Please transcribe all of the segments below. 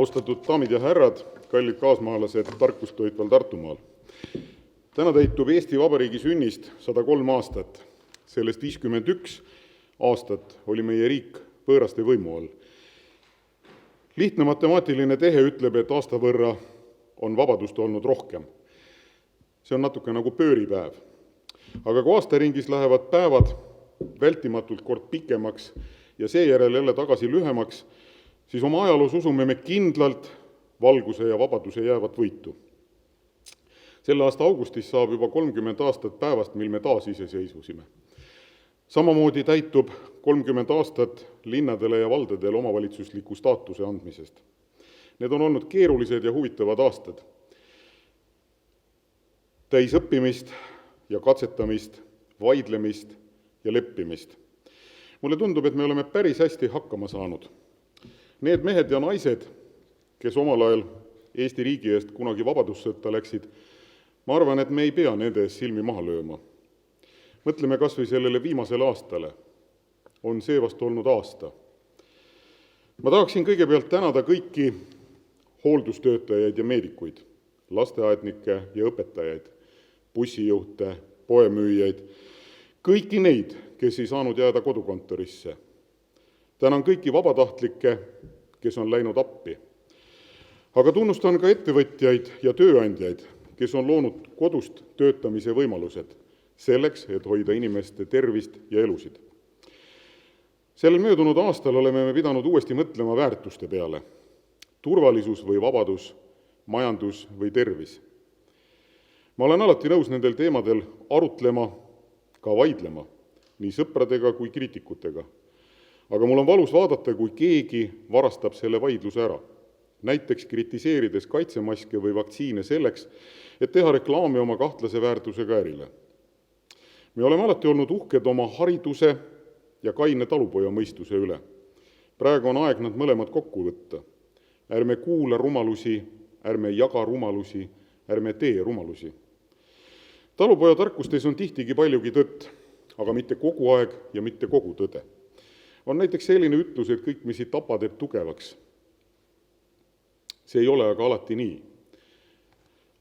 Austatud daamid ja härrad, kallid kaasmaalased tarkust toitval Tartumaal. Täna täitub Eesti Vabariigi sünnist 103 aastat. Sellest 51 aastat oli meie riik võõraste võimu all. Lihtne matemaatiline tehe ütleb, et aasta võrra on vabadust olnud rohkem. See on natuke nagu pööripäev. Aga kui aastaringis lähevad päevad vältimatult kord pikemaks ja seejärel jälle tagasi lühemaks, siis oma ajaloos usume me kindlalt valguse ja vabaduse jäävat võitu. Selle aasta augustis saab juba 30 aastat päevast, mil me taas iseseisvusime. Samamoodi täitub 30 aastat linnadele ja valdadele omavalitsusliku staatuse andmisest. Need on olnud keerulised ja huvitavad aastad. Täis õppimist ja katsetamist, vaidlemist ja leppimist. Mulle tundub, et me oleme päris hästi hakkama saanud. Need mehed ja naised, kes omal ajal Eesti riigi eest kunagi vabadussõtta läksid, ma arvan, et me ei pea nende ees silmi maha lööma. Mõtleme kas või sellele viimasele aastale. On see vast olnud aasta. Ma tahaksin kõigepealt tänada kõiki hooldustöötajaid ja meedikuid, lasteaednikke ja õpetajaid, bussijuhte, poemüüjaid, kõiki neid, kes ei saanud jääda kodukontorisse. Tänan kõiki vabatahtlikke, kes on läinud appi. Aga tunnustan ka ettevõtjaid ja tööandjaid, kes on loonud kodust töötamise võimalused selleks, et hoida inimeste tervist ja elusid. Sellel möödunud aastal oleme me pidanud uuesti mõtlema väärtuste peale. Turvalisus või vabadus, majandus või tervis. Ma olen alati nõus nendel teemadel arutlema, ka vaidlema, nii sõpradega kui kriitikutega. Aga mul on valus vaadata, kui keegi varastab selle vaidluse ära. Näiteks kritiseerides kaitsemaske või vaktsiine selleks, et teha reklaami oma kahtlase väärtusega ärile. Me oleme alati olnud uhked oma hariduse ja kaine talupoja mõistuse üle. Praegu on aeg nad mõlemad kokku võtta. Ärme kuula rumalusi, ärme jaga rumalusi, ärme tee rumalusi. Talupoja tarkustes on tihtigi paljugi tõtt, aga mitte kogu aeg ja mitte kogu tõde. On näiteks selline ütlus, et kõik, mis ei tapa, teeb tugevaks. See ei ole aga alati nii.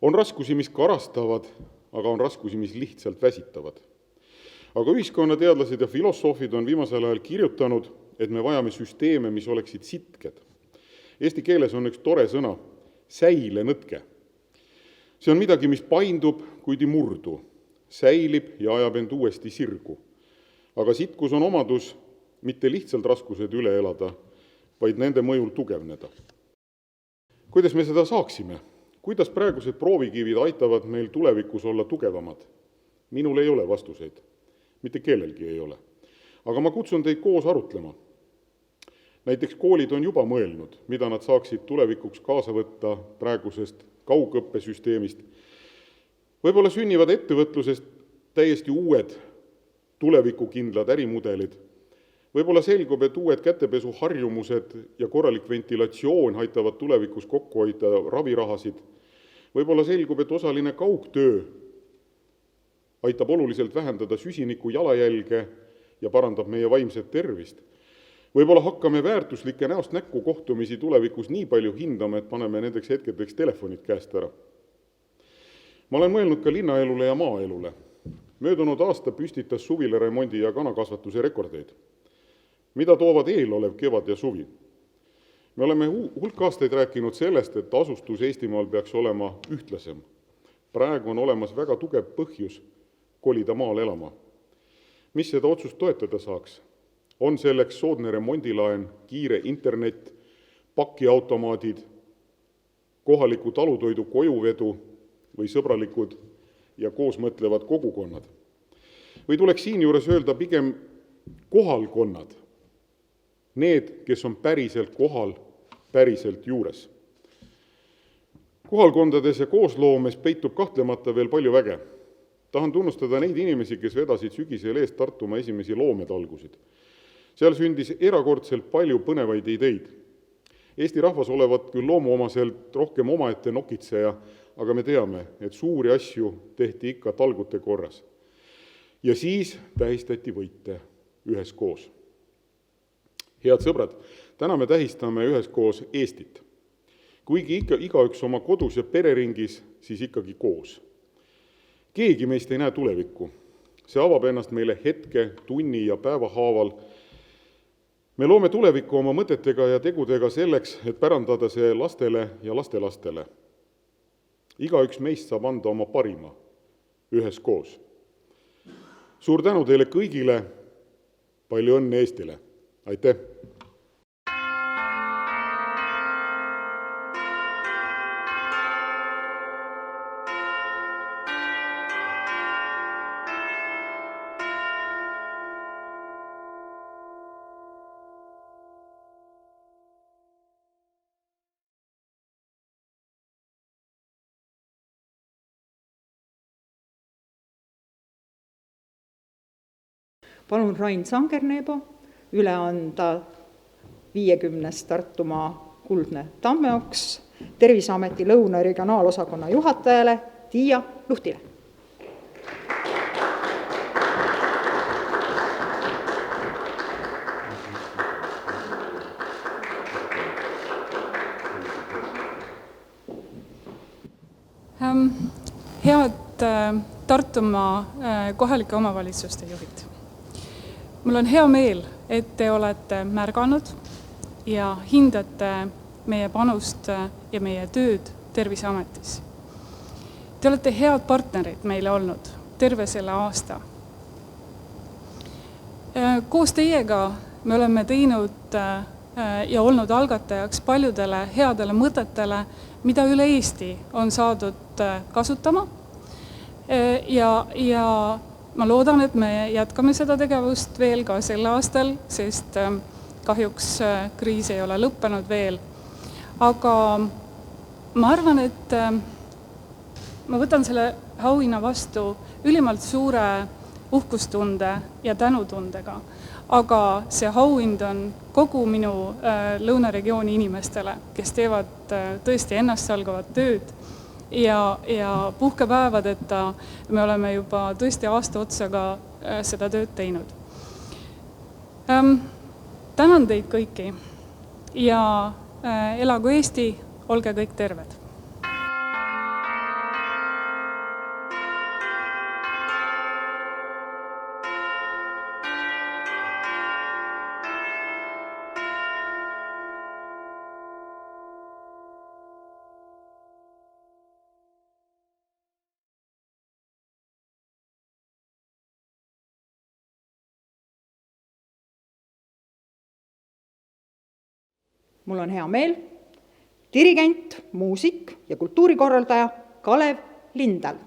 On raskusi, mis karastavad, aga on raskusi, mis lihtsalt väsitavad. Aga ühiskonnateadlased ja filosoofid on viimasel ajal kirjutanud, et me vajame süsteeme, mis oleksid sitked. Eesti keeles on üks tore sõna, säilenõtke. See on midagi, mis paindub, kuid ei murdu, säilib ja ajab end uuesti sirgu. Aga sitkus on omadus mitte lihtsalt raskused üle elada, vaid nende mõjul tugevneda. Kuidas me seda saaksime? Kuidas praegused proovikivid aitavad meil tulevikus olla tugevamad? Minul ei ole vastuseid. Mitte kellelgi ei ole. Aga ma kutsun teid koos arutlema. Näiteks koolid on juba mõelnud, mida nad saaksid tulevikuks kaasa võtta praegusest kaugõppesüsteemist. Võib-olla sünnivad ettevõtlusest täiesti uued tulevikukindlad ärimudelid. Võib-olla selgub, et uued kätepesuharjumused ja korralik ventilatsioon aitavad tulevikus kokku hoida ravirahasid. Võib-olla selgub, et osaline kaugtöö aitab oluliselt vähendada süsiniku jalajälge ja parandab meie vaimset tervist. Võib-olla hakkame väärtuslikke näost näkku kohtumisi tulevikus nii palju hindama, et paneme nendeks hetkedeks telefonid käest ära. Ma olen mõelnud ka linnaelule ja maaelule. Möödunud aasta püstitas suvilaremondi ja kanakasvatuse rekordeid. Mida toovad eelolev kevad ja suvi? Me oleme hulk aastaid rääkinud sellest, et asustus Eestimaal peaks olema ühtlasem. Praegu on olemas väga tugev põhjus kolida maal elama. Mis seda otsust toetada saaks? On selleks soodne remondilaen, kiire internet, pakiautomaadid, kohaliku talutoidu kojuvedu või sõbralikud ja koosmõtlevad kogukonnad. Või tuleks siinjuures öelda pigem kohalkonnad, need, kes on päriselt kohal, päriselt juures. Kohalkondades ja koosloomes peitub kahtlemata veel palju väge. Tahan tunnustada neid inimesi, kes vedasid sügisel eest Tartumaa esimesi loometalgusid. Seal sündis erakordselt palju põnevaid ideid. Eesti rahvas olevat küll loomuomaselt rohkem omaette nokitseja, aga me teame, et suuri asju tehti ikka talgute korras. Ja siis tähistati võite üheskoos. Head sõbrad, täna me tähistame üheskoos Eestit. kuigi igaüks oma kodus ja pereringis, siis ikkagi koos. Keegi meist ei näe tulevikku. See avab ennast meile hetke, tunni ja päeva haaval. Me loome tulevikku oma mõtetega ja tegudega selleks, et pärandada see lastele ja lastelastele. Igaüks meist saab anda oma parima, üheskoos. Suur tänu teile kõigile, palju õnne Eestile! Aitäh! Palun Rain Sangerneebo üle anda 50 Tartumaa kuldne tammeoks Terviseameti Lõuna regionaalosakonna juhatajale Tiia Luhtile. Head Tartumaa kohalike omavalitsuste juhid. Mul on hea meel, et te olete märganud ja hindate meie panust ja meie tööd Terviseametis. Te olete head partnerid meile olnud terve selle aasta. Koos teiega me oleme teinud ja olnud algatajaks paljudele headele mõtetele, mida üle Eesti on saadud kasutama ja ma loodan, et me jätkame seda tegevust veel ka sel aastal, sest kahjuks kriis ei ole lõppenud veel. Aga ma arvan, et ma võtan selle auhinna vastu ülimalt suure uhkustunde ja tänutundega. Aga see auhind on kogu minu lõunaregiooni inimestele, kes teevad tõesti ennastsalgavat tööd ja puhkepäevadeta me oleme juba tõesti aasta otsaga seda tööd teinud. Tänan teid kõiki ja elagu Eesti, olge kõik terved! Mul on hea meel, dirigent, muusik ja kultuurikorraldaja Kalev Lindal.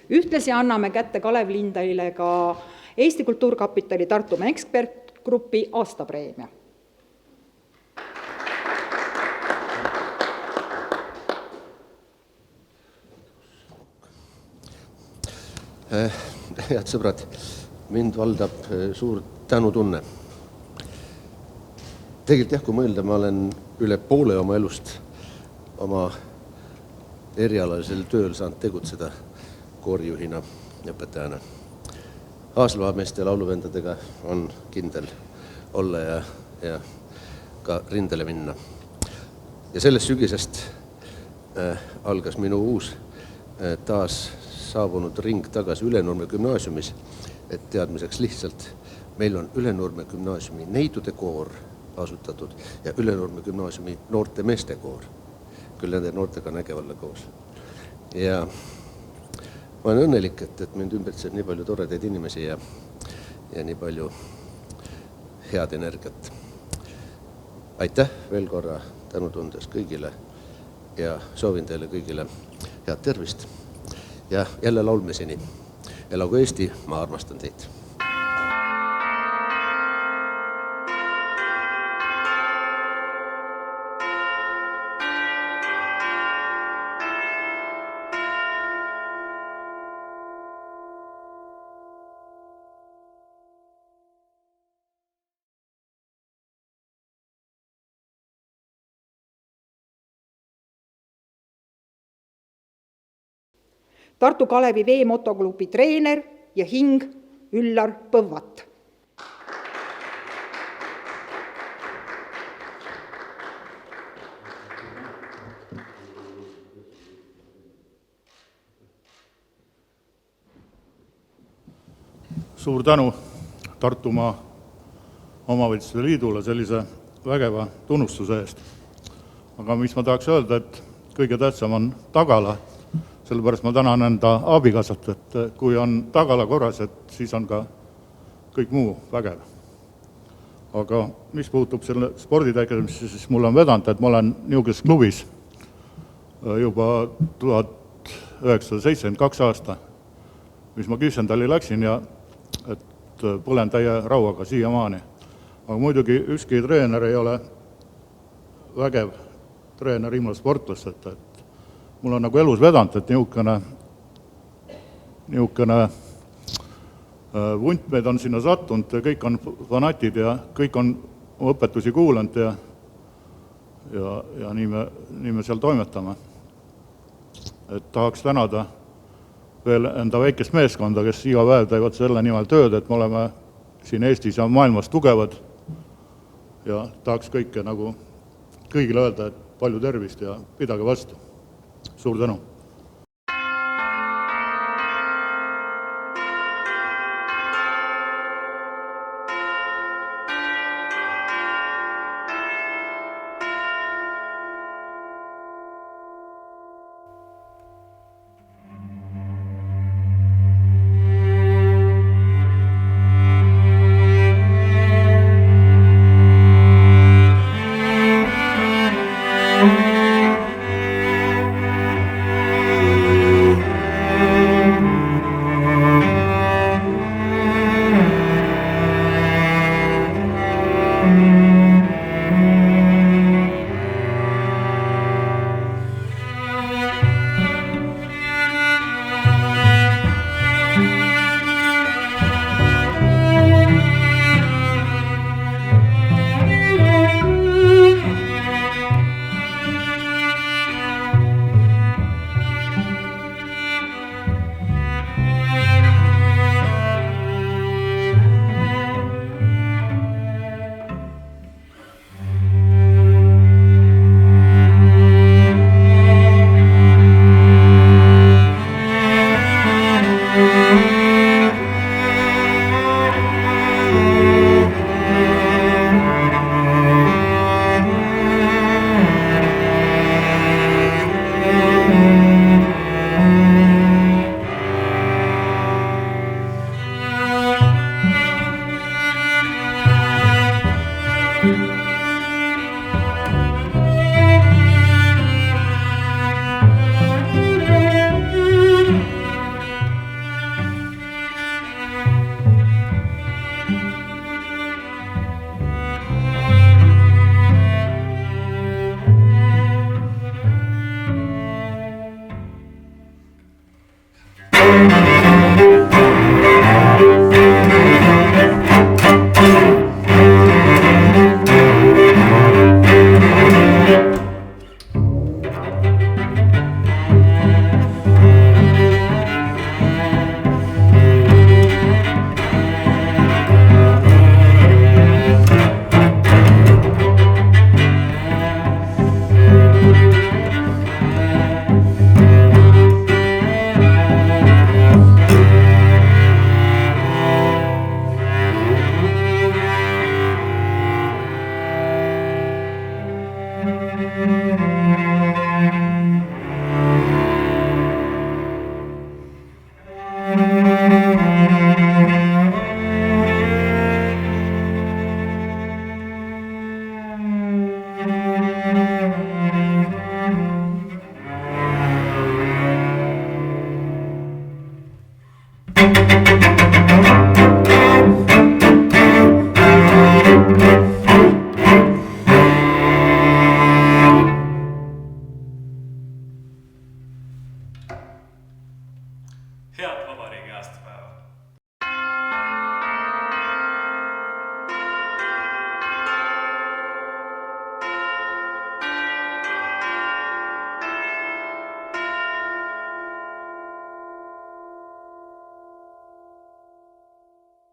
Ühtlasi anname kätte Kalev Lindalile ka Eesti Kultuurkapitali Tartumaa ekspertgrupi aastapreemia. Head sõbrad, mind valdab suur tänutunne. Tegelikult kui mõelda, ma olen üle poole oma elust oma erialalisel tööl saanud tegutseda koorijuhina, õpetajana. Aaslavameeste lauluvendadega on kindel olla ja ka rindele minna. Ja sellest sügisest algas minu uus taas saabunud ring tagasi Ülenurme gümnaasiumis, et teadmiseks lihtsalt, meil on Ülenurme gümnaasiumi neidude koor asutatud ja Ülenurme gümnaasiumi noorte meeste koor. Küll nende noortega näge olla koos. Ja ma olen õnnelik, et mind ümbritseb nii palju toredaid inimesi ja nii palju head energiat. Aitäh veel korra tänutundes kõigile ja soovin teile kõigile head tervist. Ja jälle laulmeseni. Elagu Eesti, ma armastan teid. Tartu Kalevi veemotoklubi treener ja hing Üllar Põvvat. Suur tänu Tartumaa Omavalitsuste Liidule sellise vägeva tunnustuse eest. Aga mis ma tahaks öelda, et kõige tähtsam on tagala, sellepärast ma tänan enda abikaasat, et kui on tagala korras, et siis on ka kõik muu vägev. Aga mis puutub selle sporditegevisse, siis mul on vedanud, et ma olen niisuguses klubis juba 1972 aasta, mis ma Küsendali läksin ja et põlen täie rauaga siiamaani. Aga muidugi ükski treener ei ole vägev treener ilma sportlast, et mul on nagu elus vedanud, et niisugune vunt meid on sinna sattunud ja kõik on fanatid ja kõik on õpetusi kuulanud ja nii me seal toimetame. Et tahaks tänada veel enda väikest meeskonda, kes iga päev teevad selle nimel tööd, et me oleme siin Eestis ja maailmas tugevad ja tahaks kõigile öelda, et palju tervist ja pidage vastu. Suur tänu!